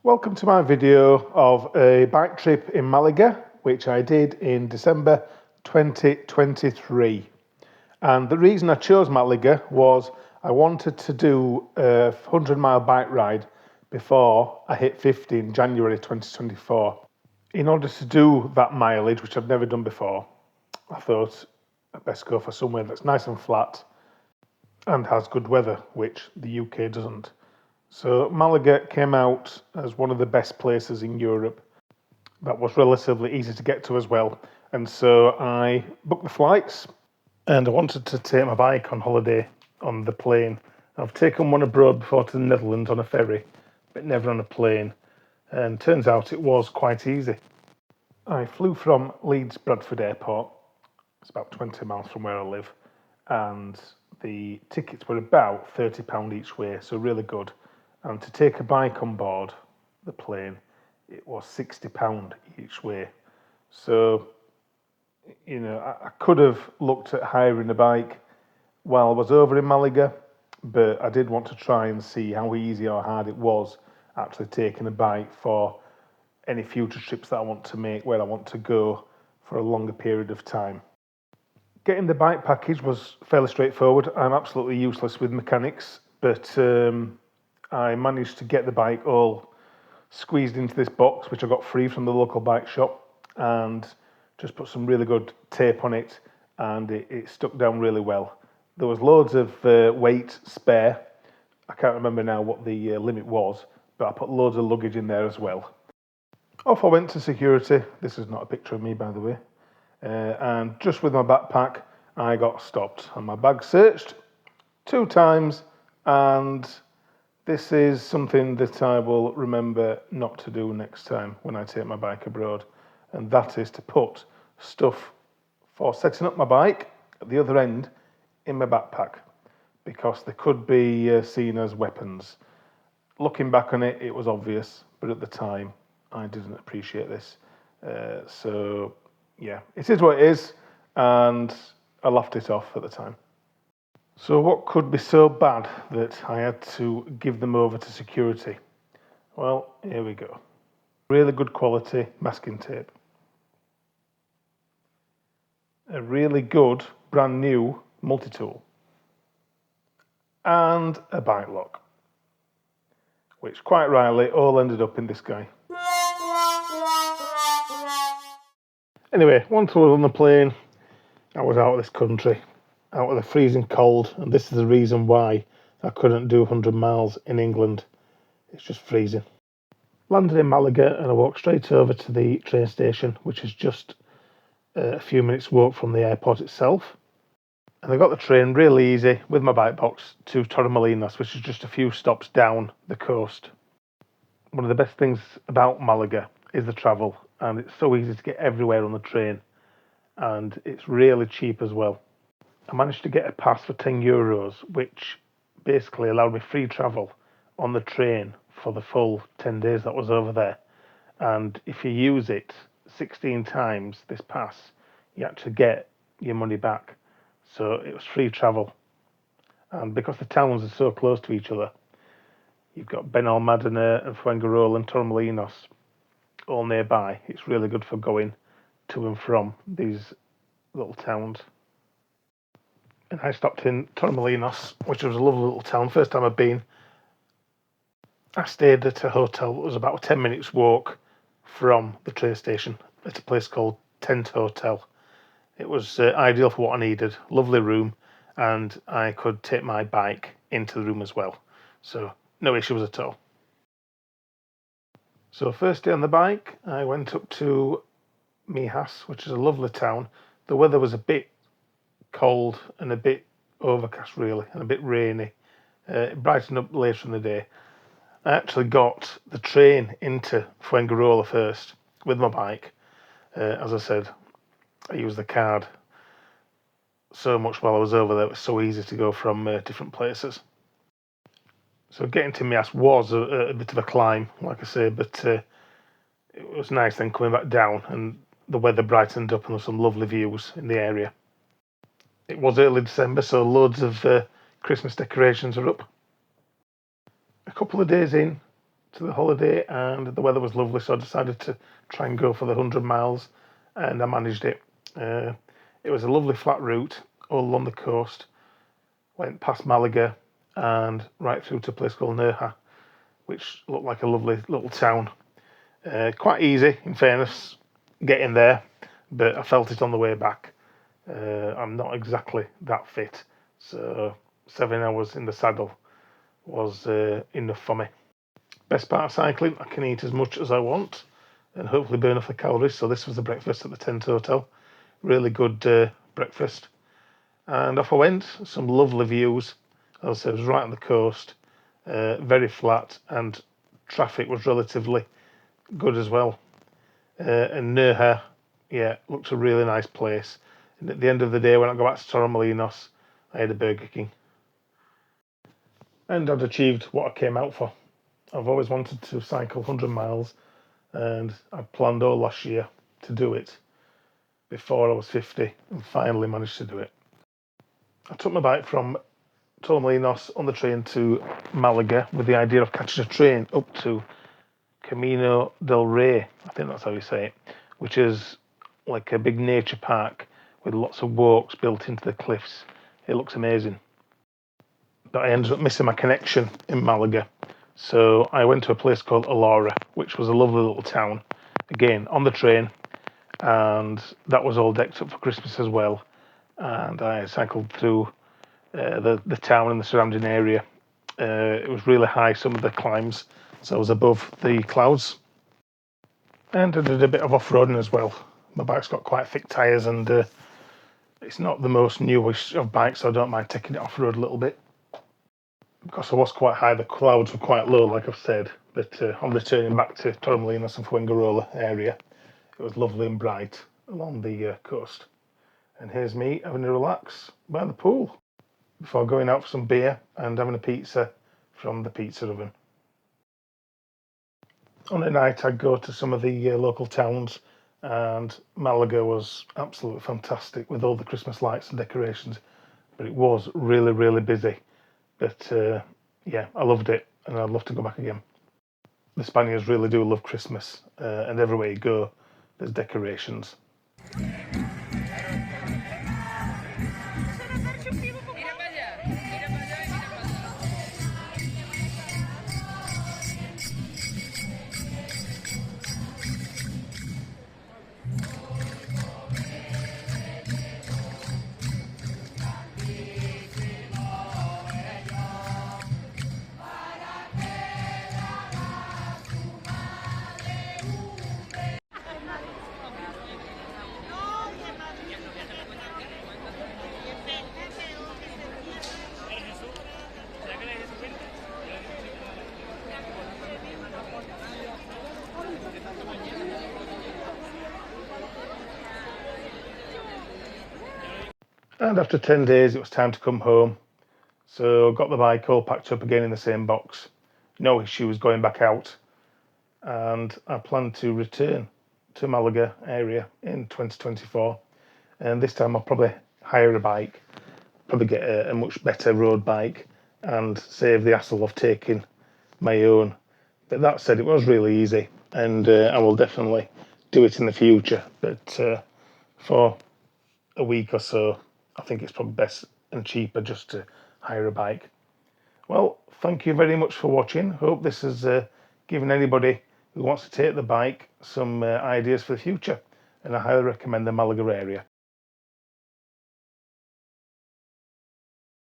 Welcome to my video of a bike trip in Malaga, which I did in December 2023. And the reason I chose Malaga was I wanted to do a 100-mile bike ride before I hit 50 in January 2024. In order to do that mileage, which I've never done before, I thought I'd best go for somewhere that's nice and flat and has good weather, which the UK doesn't. So Malaga came out as one of the best places in Europe. That was relatively easy to get to as well. And so I booked the flights and I wanted to take my bike on holiday on the plane. I've taken one abroad before to the Netherlands on a ferry, but never on a plane. And turns out it was quite easy. I flew from Leeds Bradford Airport. It's about 20 miles from where I live. And the tickets were about £30 each way, so really good. And to take a bike on board the plane, it was £60 each way. So, I could have looked at hiring a bike while I was over in Malaga, but I did want to try and see how easy or hard it was actually taking a bike for any future trips that I want to make, where I want to go for a longer period of time. Getting the bike package was fairly straightforward. I'm absolutely useless with mechanics, but I managed to get the bike all squeezed into this box, which I got free from the local bike shop, and just put some really good tape on it, and it stuck down really well. There was loads of weight spare. I can't remember now what the limit was, but I put loads of luggage in there as well. Off I went to security. This is not a picture of me, by the way. And just with my backpack, I got stopped and my bag searched 2 times, and this is something that I will remember not to do next time when I take my bike abroad, and that is to put stuff for setting up my bike at the other end in my backpack, because they could be seen as weapons. Looking back on it, it was obvious, but at the time, I didn't appreciate this. So, yeah, it is what it is, and I laughed it off at the time. So what could be so bad that I had to give them over to security? Well, here we go. Really good quality masking tape. A really good, brand new multi-tool. And a bike lock, which quite rightly all ended up in this guy. Anyway, once I was on the plane, I was out of this country, out of the freezing cold, and this is the reason why I couldn't do 100 miles in England. It's just freezing. Landed in Malaga and I walked straight over to the train station, which is just a few minutes walk from the airport itself. And I got the train really easy with my bike box to Torremolinos, which is just a few stops down the coast. One of the best things about Malaga is the travel, and it's so easy to get everywhere on the train, and it's really cheap as well. I managed to get a pass for €10, which basically allowed me free travel on the train for the full 10 days that I was over there. And if you use it 16 times, this pass, you actually get your money back. So it was free travel. And because the towns are so close to each other, you've got Benalmádena and Fuengirola and Torremolinos all nearby. It's really good for going to and from these little towns. And I stopped in Torremolinos, which was a lovely little town. First time I'd been. I stayed at a hotel that was about a 10 minutes walk from the train station at a place called Tent Hotel. It was ideal for what I needed. Lovely room, and I could take my bike into the room as well. So no issues at all. So first day on the bike, I went up to Mijas, which is a lovely town. The weather was a bit cold and a bit overcast really, and a bit rainy. It brightened up later in the day. I actually got the train into Fuengirola first with my bike. As I said, I used the card so much while I was over there. It was so easy to go from different places. So getting to Mias was a bit of a climb, like I say, but it was nice then coming back down, and the weather brightened up and there were some lovely views in the area. It was early December, so loads of Christmas decorations are up. A couple of days in, to the holiday, and the weather was lovely, so I decided to try and go for the 100 miles, and I managed it. It was a lovely flat route all along the coast, went past Malaga and right through to a place called Nerja, which looked like a lovely little town. Quite easy, in fairness, getting there, but I felt it on the way back. I'm not exactly that fit, so 7 hours in the saddle was enough for me. Best part of cycling, I can eat as much as I want and hopefully burn off the calories. So this was the breakfast at the tent hotel. Really good breakfast. And off I went. Some lovely views. As I said, it was right on the coast, very flat, and traffic was relatively good as well. And Nerja, yeah, looks a really nice place. And at the end of the day, when I got back to Torremolinos, I had a Burger King. And I'd achieved what I came out for. I've always wanted to cycle 100 miles, and I planned all last year to do it before I was 50, and finally managed to do it. I took my bike from Torremolinos on the train to Malaga with the idea of catching a train up to Camino del Rey, I think that's how you say it, which is like a big nature park with lots of walks built into the cliffs. It looks amazing. But I ended up missing my connection in Malaga. So I went to a place called Alara, which was a lovely little town. Again, on the train, and that was all decked up for Christmas as well. And I cycled through the town and the surrounding area. It was really high, some of the climbs, so I was above the clouds. And I did a bit of off-roading as well. My bike's got quite thick tyres, and it's not the most newish of bikes, so I don't mind taking it off-road a little bit. Because I was quite high, the clouds were quite low, like I've said. But on returning back to Torremolinos and Fuengirola area, it was lovely and bright along the coast. And here's me having a relax by the pool before going out for some beer and having a pizza from the pizza oven. On a night, I'd go to some of the local towns, and Malaga was absolutely fantastic with all the Christmas lights and decorations. But it was really, really busy. But yeah, I loved it, and I'd love to go back again. The Spaniards really do love Christmas, and everywhere you go, there's decorations. And after 10 days, it was time to come home. So got the bike all packed up again in the same box. No issues going back out. And I plan to return to Malaga area in 2024. And this time I'll probably hire a bike, probably get a much better road bike, and save the hassle of taking my own. But that said, it was really easy, and I will definitely do it in the future. But for a week or so, I think it's probably best and cheaper just to hire a bike. Well, thank you very much for watching. Hope this has given anybody who wants to take the bike some ideas for the future, and I highly recommend the Malaga area.